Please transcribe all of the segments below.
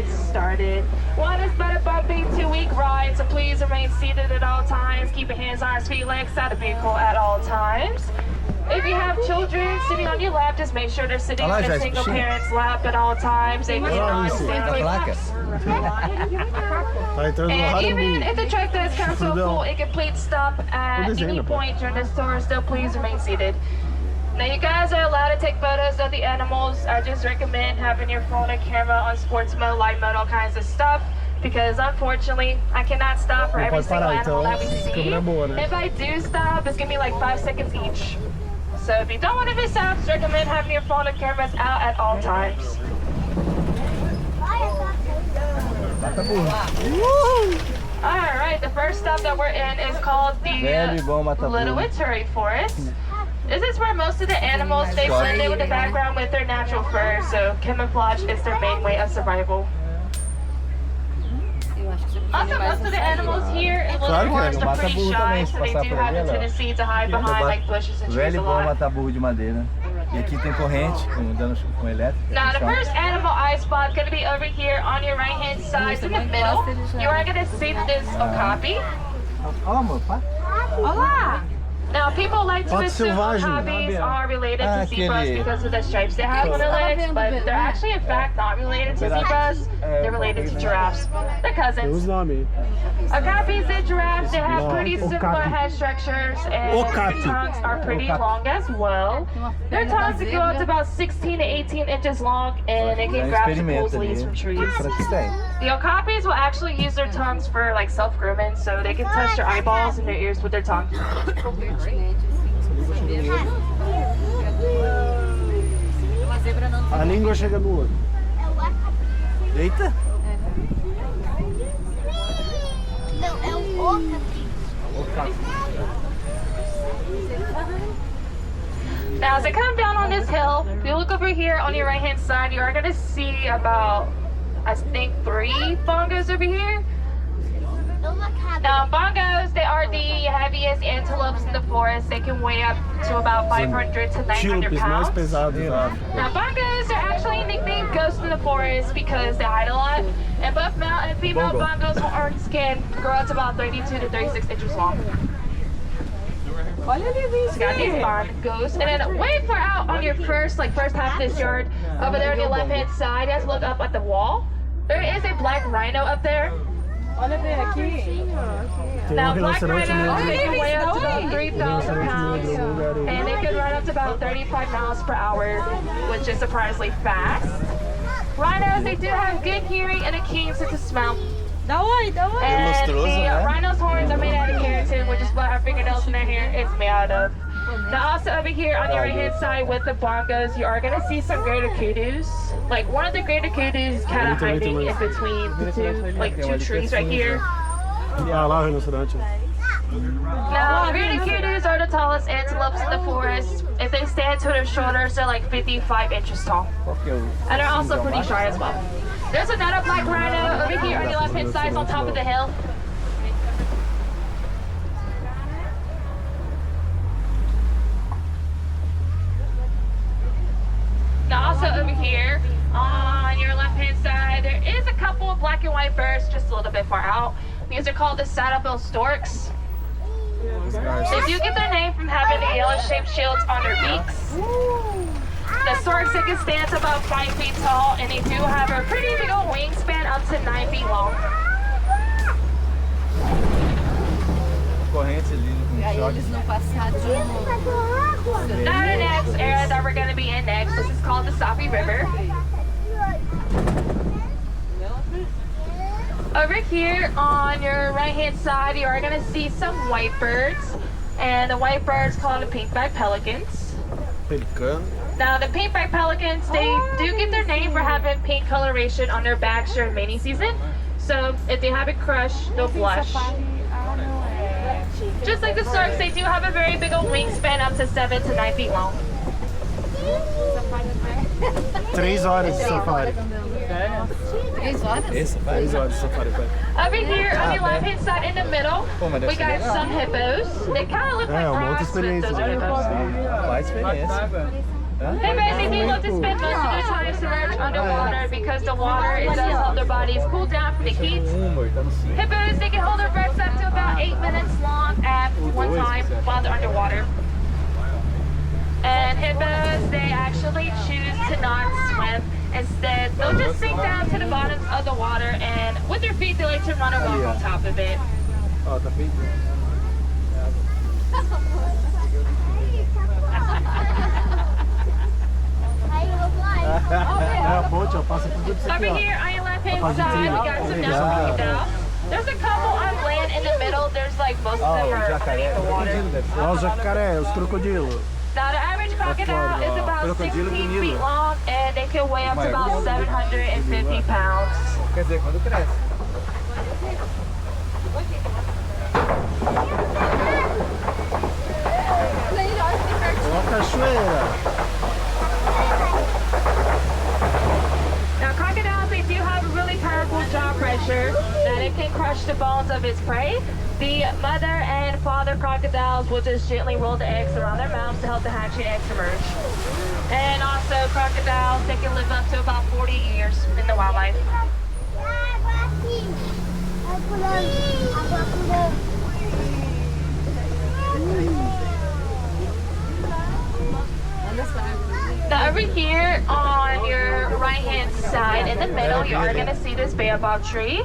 get started. One is but a bumpy 2-week ride, so please remain seated at all times. Keep your hands, arms, feet, legs out of the vehicle at all times. If you have children sitting on your lap, just make sure they're sitting on a single parent's lap at all times. They cannot stand on laps. And even if the truck does come to a full incomplete stop at any point during this tour, still please remain seated. Now you guys are allowed to take photos of the animals. I just recommend having your phone and camera on sports mode, light mode, all kinds of stuff. Because unfortunately, I cannot stop for every single animal that we see. If I do stop, it's gonna be like 5 seconds each. So if you don't want to miss out, just recommend having your phone and cameras out at all times. Alright, the first stop that we're in is called the Little Witchery Forest. This is where most of the animals, they blend in with the background with their natural fur, so camouflage is their main way of survival. Also, most of the animals here in Little Forest are pretty shy, so they do have a tendency to hide behind like bushes and trees a lot. Now, the first animal eye spot is going to be over here on your right hand side in the middle. You are going to see this okapi. Olá! Now, people like to assume okapis are related to zebras because of the stripes they have on their legs, but they're actually, in fact, not related to zebras. They're related to giraffes. They're cousins. Okapis and giraffes, they have pretty similar head structures, and their tongues are pretty long as well. Their tongues can go up to about 16 to 18 inches long, and they can grab the cool leaves from trees. The okapis will actually use their tongues for like self-grooming, so they can touch their eyeballs and their ears with their tongue. A língua chega no olho. Eita! Não, é o okapi. Now, as I come down on this hill, if you look over here on your right hand side, you are going to see about, I think, 3 bongos over here. Now, bongos, they are the heaviest antelopes in the forest. They can weigh up to about 500 to 900 pounds. Now, bongos are actually nicknamed ghosts in the forest because they hide a lot. And both male and female bongos with orange skin grow up to about 32 to 36 inches long. So you got these bongos. And then way far out on your first half of this yard, over there on your left hand side, you have to look up at the wall. There is a black rhino up there. Now, black rhinos, they can weigh up to about 3,000 pounds, and they can run up to about 35 miles per hour, which is surprisingly fast. Rhinos, they do have good hearing and a keen sense of smell. And the rhino's horns are made out of keratin, which is what our fingernails in their hair is made out of. Now, also over here on your right hand side with the bongos, you are going to see some greater kudus. Like, one of the greater kudus is kind of hiding in between the two trees right here. Now, greater kudus are the tallest antelopes in the forest. If they stand to their shoulders, they're like 55 inches tall. And they're also pretty shy as well. There's another black rhino over here on your left hand side on top of the hill. Now, also over here on your left hand side, there is a couple of black and white birds just a little bit far out. These are called the saddle-billed storks. They do get their name from having the yellow-shaped shields on their beaks. The storks, they can stand to about 5 feet tall, and they do have a pretty big old wingspan up to 9 feet long. Now the next area that we're going to be in next, this is called the Sapi River. Over here on your right hand side, you are going to see some white birds, and the white birds called the pink-backed pelicans. Now the pink-backed pelicans, they do get their name for having pink coloration on their backs during mating season. So if they have a crush, they'll blush. Just like the storks, they do have a very big old wingspan up to 7 to 9 feet long. 3 horas de safari. 3 horas? 3 horas de safari. Over here on your left hand side in the middle, we got some hippos. They kind of look like rocks, but those are hippos. They basically love to spend most of their time submerged underwater because the water it does help their bodies cool down from the heat. Hippos, they can hold their breaths up to about 8 minutes long at one time while they're underwater. And hippos, they actually choose to not swim. Instead, they'll just sink down to the bottoms of the water, and with their feet, they like to run or walk on top of it. Ó, tá feito. É a ponte, ó, passa por tudo isso aqui, Over ó. here on your left hand side, we got some crocodiles. There's a couple on land in the middle. There's like most of them are underneath the water. Ó, os jacaré, os crocodilos. Now the average crocodile is about 16 feet long and they can weigh up to about 750 pounds. Quer dizer, quando cresce. Ó, a cachoeira. Now crocodiles, they do have a really powerful jaw pressure that it can crush the bones of its prey. The mother and father crocodiles will just gently roll the eggs around their mouths to help the hatching eggs emerge. And also crocodiles, they can live up to about 40 years in the wildlife. Now over here on your right hand side in the middle, you are going to see this baobab tree.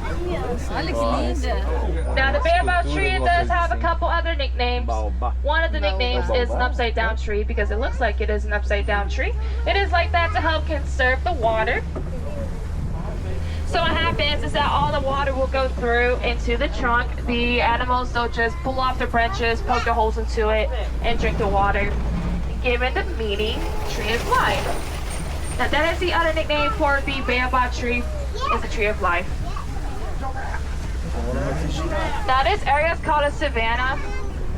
Olha que linda. Now the baobab tree does have a couple other nicknames. One of the nicknames is an upside down tree because it looks like it is an upside down tree. It is like that to help conserve the water. So what happens is that all the water will go through into the trunk. The animals, they'll just pull off the branches, poke the holes into it, and drink the water, giving the meaning tree of life. Now that is the other nickname for the baobab tree, is the tree of life. Now this area is called a savanna.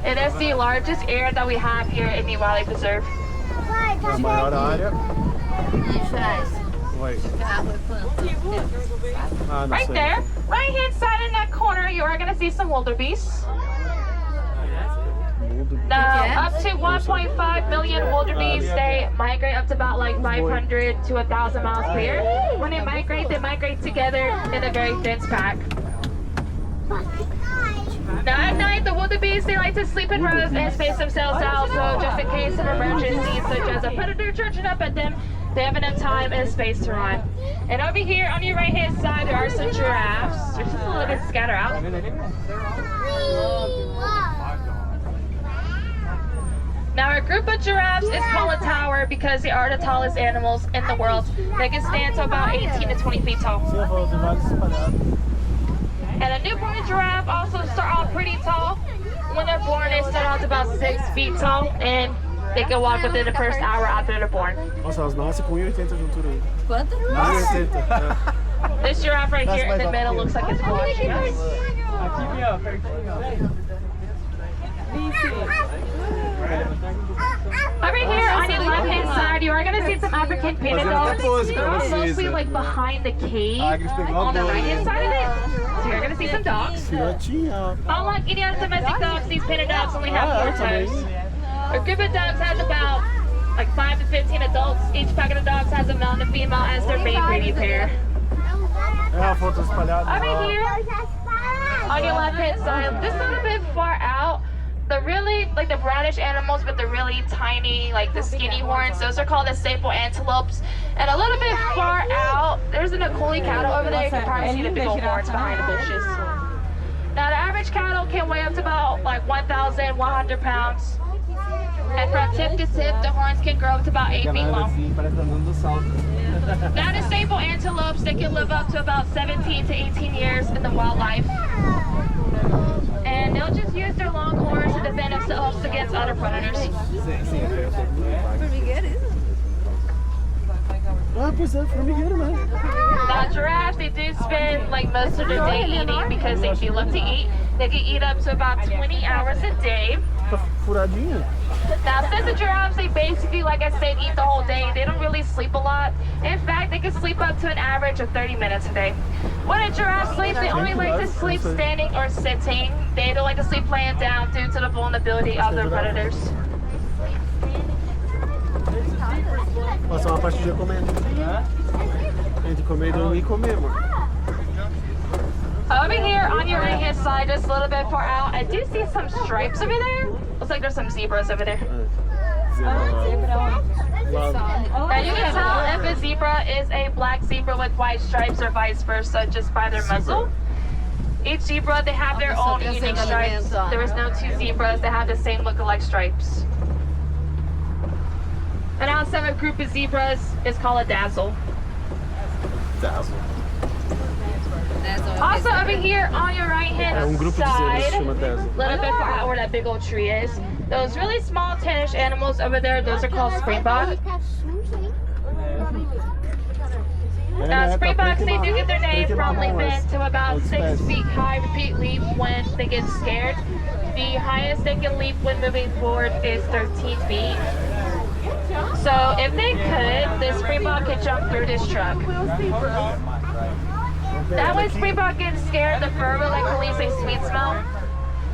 It is the largest area that we have here in the wildlife preserve. A maior área. Oi. Ah, não Right sei. there, right hand side in that corner, you are going to see some wildebeest. Now, up to 1.5 million wildebeest, they migrate up to about like 500 to 1,000 miles per year. When they migrate together in a very dense pack. Now at night, the wildebeest, they like to sleep in rows and space themselves out, so just in case of emergencies such as a predator charging up at them, they have enough time and space to run. And over here on your right hand side, there are some giraffes. They're just a little bit scattered out. Now a group of giraffes is called a tower because they are the tallest animals in the world. They can stand to about 18 to 20 feet tall. And a newborn giraffe also start off pretty tall. When they're born, they start out to about 6 feet tall, and they can walk within the first hour after they're born. Nossa, elas nascem com 1,80 de altura aí. Quanto? 1,80. This giraffe right here in the middle looks like it's watching us. Aqui, ó, pertinho. Over here on your left hand side, you are going to see some African painted dogs. They're all mostly like behind the cave on the right hand side of it. So you're going to see some dogs. Filhotinha. Unlike any other domestic dogs, these painted dogs only have 4 toes. A group of dogs has about like 5 to 15 adults. Each pack of the dogs has a male and a female as their main breeding pair. É a foto espalhada. Over here on your left hand side, just a little bit far out, the really, like the brownish animals with the really tiny, like the skinny horns, those are called the sable antelopes. And a little bit far out, there's an Akuli cattle over there. You can probably see the big old horns behind the bushes. Now the average cattle can weigh up to about like 1,100 pounds. And from tip to tip, the horns can grow up to about 8 feet long. Now the sable antelopes, they can live up to about 17 to 18 years in the wildlife. And they'll just use their long horns to defend themselves against other predators. Ah, pois é, formigueiro, né? Now giraffes, they do spend like most of their day eating because they do love to eat. They can eat up to about 20 hours a day. Tá furadinha? Now since the giraffes, they basically, like I said, eat the whole day, they don't really sleep a lot. In fact, they can sleep up to an average of 30 minutes a day. When a giraffe sleeps, they only like to sleep standing or sitting. They don't like to sleep laying down due to the vulnerability of their predators. Passar uma parte do dia comendo. Entre comer e dormir e comer, mano. Over here on your right hand side, just a little bit far out, I do see some stripes over there. Looks like there's some zebras over there. Now you can tell if a zebra is a black zebra with white stripes or vice versa just by their muzzle. Each zebra, they have their own unique stripes. There is no two zebras that have the same look-alike stripes. And outside a group of zebras is called a dazzle. Dazzle. Also over here on your right hand side, a chama Dazzle. little bit far out where that big old tree is, those really small tannish animals over there, those are called springboks. Now springboks, they do get their name from leaping to about 6 feet high repeat leaps when they get scared. The highest they can leap when moving forward is 13 feet. So if they could, the springbok could jump through this truck. That when springbok gets scared, the fur will like release a sweet smell.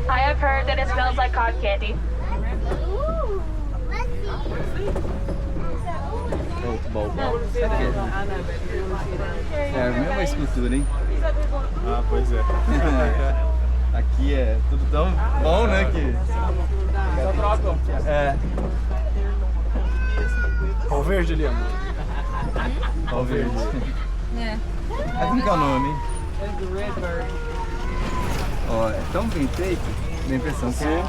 I have heard that it smells like cotton candy. Bom. É a mesma escultura, hein? Ah, pois é. Aqui é tudo tão bom, né? Que... Só trocam. É. Pau verde ali, amor. Pau verde. É. Mas como que é o nome? Ó, é tão bem feito, dá a impressão que é...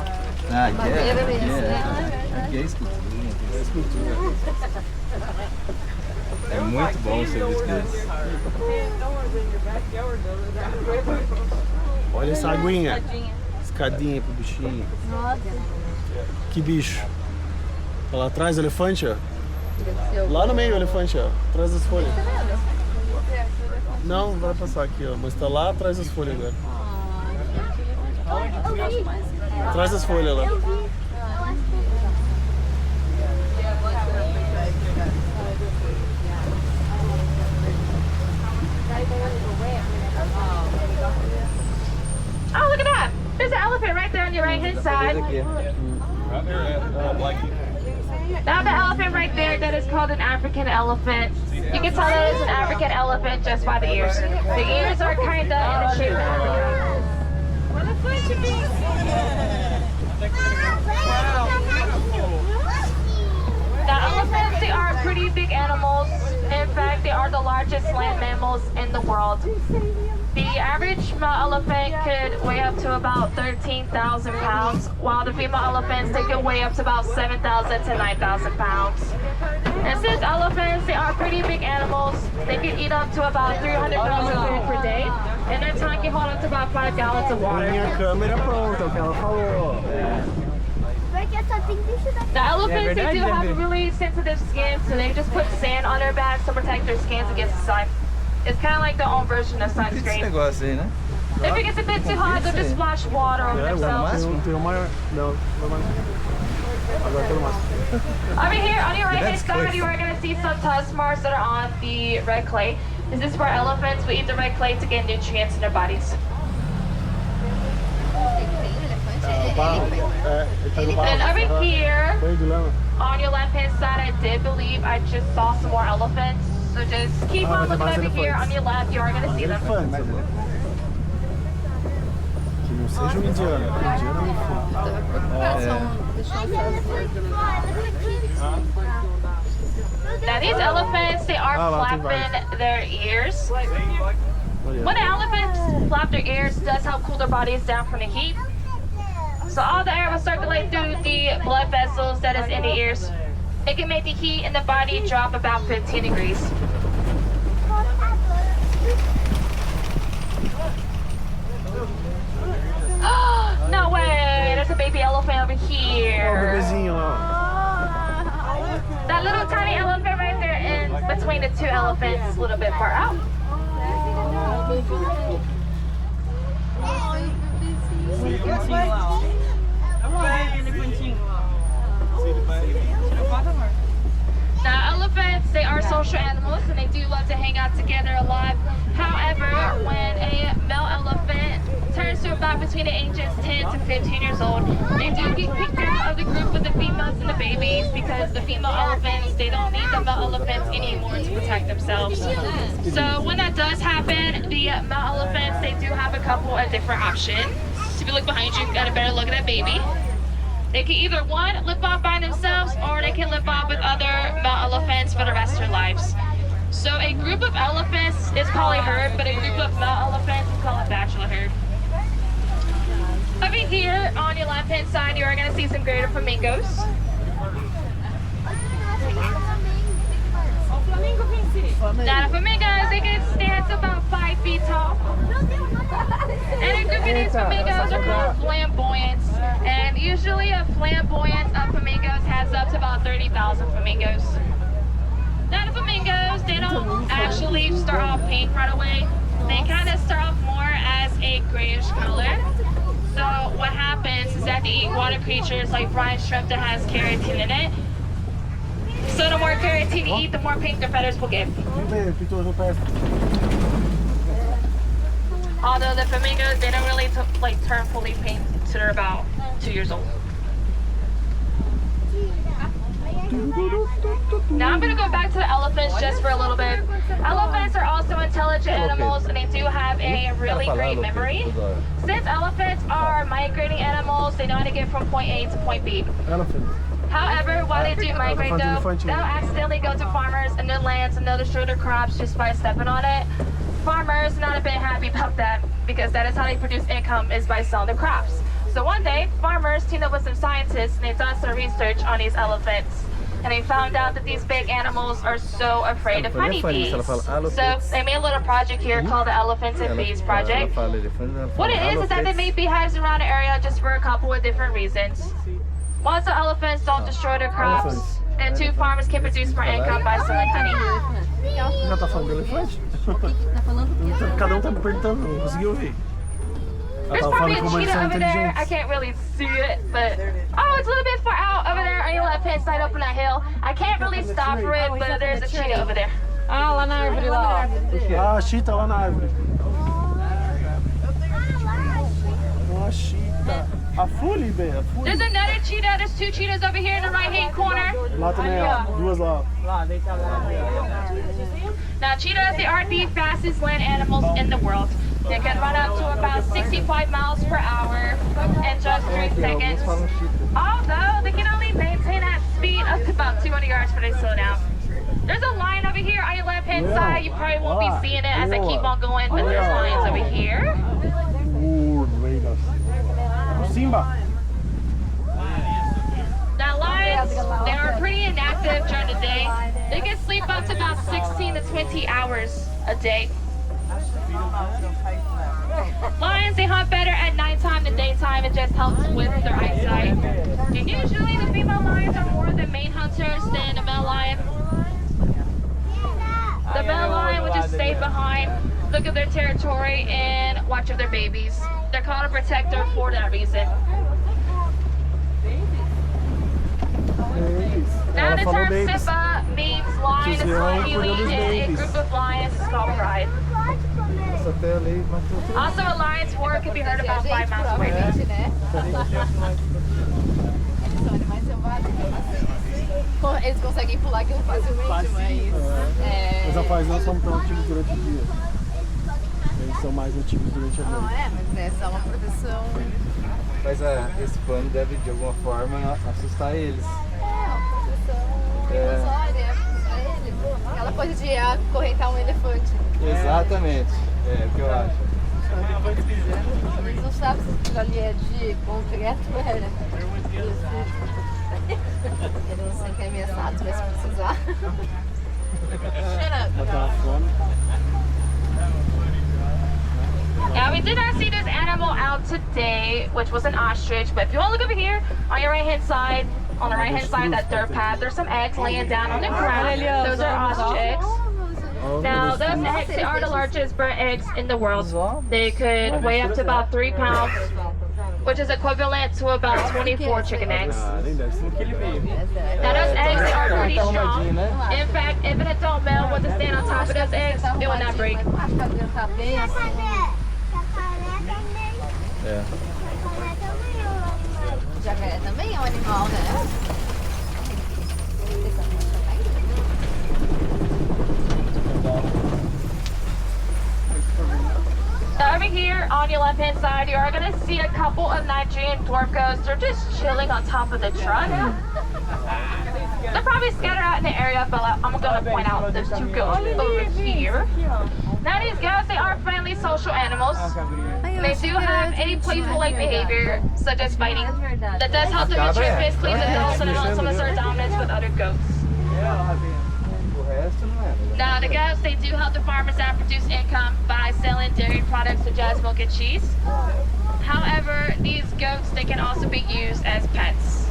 Ah, aqui é escultura. É escultura. É muito bom o serviço desse. Olha essa aguinha. Escadinha pro bichinho. Nossa. Que bicho. Tá lá atrás o elefante, ó. Lá no meio o elefante, ó. Atrás das folhas. Não, vai passar aqui, ó. Mas tá lá atrás das folhas agora. Atrás das folhas lá. Oh, look at that! There's an elephant right there on your right hand side. Now the elephant right there, that is called an African elephant. You can tell that it's an African elephant just by the ears. The ears are kinda in the shape of Africa. Now elephants, they are pretty big animals. In fact, they are the largest land mammals in the world. The average male elephant could weigh up to about 13,000 pounds, while the female elephants, they can weigh up to about 7,000 to 9,000 pounds. And since elephants, they are pretty big animals, they can eat up to about 300 grams of food per day, and their tongue can hold up to about 5 gallons of water. Minha câmera pronta, o que ela falou. The elephants, they do have a really sensitive skin, so they just put sand on their backs to protect their skins against the sun. It's kind of like their own version of Esse sunscreen. negócio aí, né? If it gets a bit too hot, they'll just splash water over themselves. Tem o maior. Não, não mais. Agora tá no máximo. Over here on your right hand side, you are going to see some tusk marks that are on the red clay. This is where elephants will eat the red clay to get nutrients in their bodies. O barro. É, ele tá no barro. And over here, Banho de lama. on your left hand side, I did believe I just saw some more elephants. So just keep on looking over here on your left, you are going to see them. Elefante, amor. Que não seja um indiano. Indiano é um Now these elephants, they are flapping their ears. When the elephants flap their ears, it does help cool their bodies down from the heat. So all the air will circulate through the blood vessels that is in the ears. It can make the heat in the body drop about 15 degrees. No way! There's a baby elephant over here. bebezinho lá. That little tiny elephant right there in between the two elephants, a little bit far out. Now elephants, they are social animals and they do love to hang out together a lot. However, when a male elephant turns to about between between the ages 10 to 15 years old. They do get picked out of the group with the females and the babies because the female elephants, they don't need the male elephants anymore to protect themselves. So when that does happen, the male elephants, they do have a couple of different options. So if you look behind you, you got a better look at that baby. They can either one, live off by themselves, or they can live off with other male elephants for the rest of their lives. So a group of elephants is called a herd, but a group of male elephants is called a bachelor herd. Over here on your left-hand side, you are going to see some greater flamingos. Now the flamingos, they can stand to about 5 feet tall. And a group of these flamingos are called flamboyants. And usually a flamboyant of flamingos has up to about 30,000 flamingos. Now the flamingos, they don't actually start off pink right away. They kind of start off more as a grayish color. So what happens is that they eat water creatures like brine shrimp that has keratin in it. So the more keratin you eat, the more pink the feathers will get. Although the flamingos, they don't really turn fully pink until they're about 2 years old. Now I'm going to go back to the elephants just for a little bit. Elephants are also intelligent animals and they do have a really great memory. Since elephants are migrating animals, they know how to get from point A to point B. However, while they do migrate though, they'll accidentally go to farmers and their lands and they'll destroy their crops just by stepping on it. Farmers are not a bit happy about that because that is how they produce income, is by selling their crops. So one day, farmers teamed up with some scientists and they done some research on these elephants. And they found out that these big animals are so afraid of honeybees. So they made a little project here called the Elephants and Bees Project. What it is that they make beehives around the area just for a couple of different reasons. Once the elephants don't destroy their crops, and two farmers can produce more income by selling honey. Já tá falando do elefante? Cada tá perguntando, não consegui ouvir. There's probably a cheetah over there. I can't really see it, but oh, it's a little bit far out over there on your left-hand side up on that hill. I can't really stop for it, but there's a cheetah over there. Ah, lá na árvore lá. Ah, a cheetah lá na árvore. Uma cheetah. A Fully, bem, a Fully. There's another cheetah. There's two cheetahs over here in the right-hand corner. Lá também, ó. Duas lá. Lá, deita lá. Now, cheetahs, they are the fastest land animals in the world. They can run up to about 65 miles per hour in just 3 seconds. Although they can only maintain that speed up to about 200 yards before they slow down. There's a lion over here on your left-hand side. You probably won't be seeing it as I keep on going, but there's lions over here. Simba. Now lions, they are pretty inactive during the day. They can sleep up to about 16 to 20 hours a day. Lions, they hunt better at nighttime than daytime. It just helps with their eyesight. And usually the female lions are more the main hunters than the male lion. The male lion would just stay behind, look at their territory, and watch over their babies. They're called a protector for that reason. Now the term Simba means lion in Swahili, and a group of lions is called pride. Also, a lion's roar can be heard about 5 miles away. Eles conseguem pular aquilo facilmente, mas... Os rapazes não são tão ativos durante o dia. Eles são mais ativos durante a noite. Mas é só uma proteção. Mas esse pano deve de alguma forma assustar eles. Uma proteção ilusória pra eles. Aquela coisa de acorrentar um elefante. Exatamente, é o que eu acho. Eles não sabem se aquilo ali é de concreto, velho. Eles não sentem ameaçados, mas se precisar. Now we did not see this animal out today, which was an ostrich, but if you want to look over here, on your right-hand side, on the right-hand side of that dirt path, there's some eggs laying down on the ground. Those are ostrich eggs. Now, those eggs, they are the largest bird eggs in the world. They could weigh up to about 3 pounds, which is equivalent to about 24 chicken eggs. Now, those eggs, they are pretty strong. In fact, if an adult male were to stand on top of those eggs, it would not break. É. Jacaré também é um animal, né? Over here on your left-hand side, you are going to see a couple of Nigerian dwarf ghosts. They're just chilling on top of the truck. They're probably scattered out in the area, but I'm going to point out those two ghosts over here. Now these ghosts, they are friendly social animals. They do have a playful-like behavior, such as fighting. That does help them mature physically, but they also develop some assert dominance with other ghosts. O resto não é. Now the ghosts, they do help the farmers out produce income by selling dairy products such as milk and cheese. However, these goats, they can also be used as pets.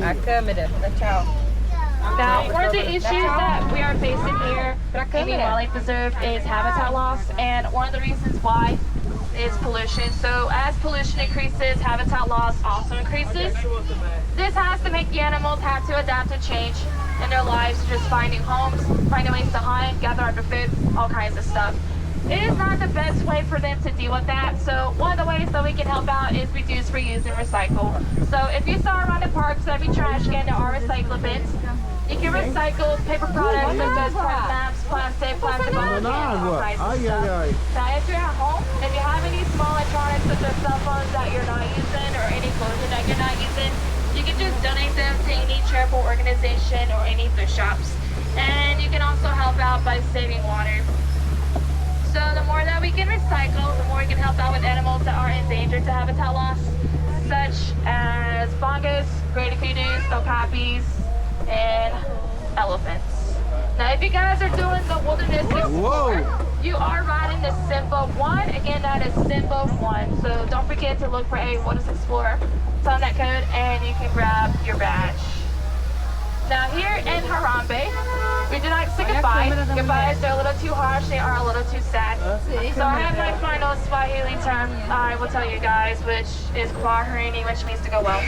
A câmera, tchau. Now, one of the issues that we are facing here in the wildlife preserve is habitat loss, and one of the reasons why is pollution. So as pollution increases, habitat loss also increases. This has to make the animals have to adapt and change in their lives, just finding homes, finding ways to hunt, gather up their food, all kinds of stuff. It is not the best way for them to deal with that, so one of the ways that we can help out is reduce, reuse, and recycle. So if you saw around the parks, every trash can, there are recycle bins. You can recycle paper products such as card maps, plastic bottles, all kinds of stuff. Now if you're at home, if you have any small electronics such as cell phones that you're not using or any clothing that you're not using, you can just donate them to any charitable organization or any thrift shops. And you can also help out by saving water. So the more that we can recycle, the more we can help out with animals that are endangered to habitat loss, such as bongos, great kudos, okapis, and elephants. Now if you guys are doing the Wilderness Explorer, you are riding the Simba 1. Again, that is Simba 1. So don't forget to look for a Wilderness Explorer. Tell them that code and you can grab your badge. Now here in Harambe, we do not say goodbye. Goodbyes, they're a little too harsh, they are a little too sad. So I have my final Swahili term I will tell you guys, which is kwaherini, which means to go well.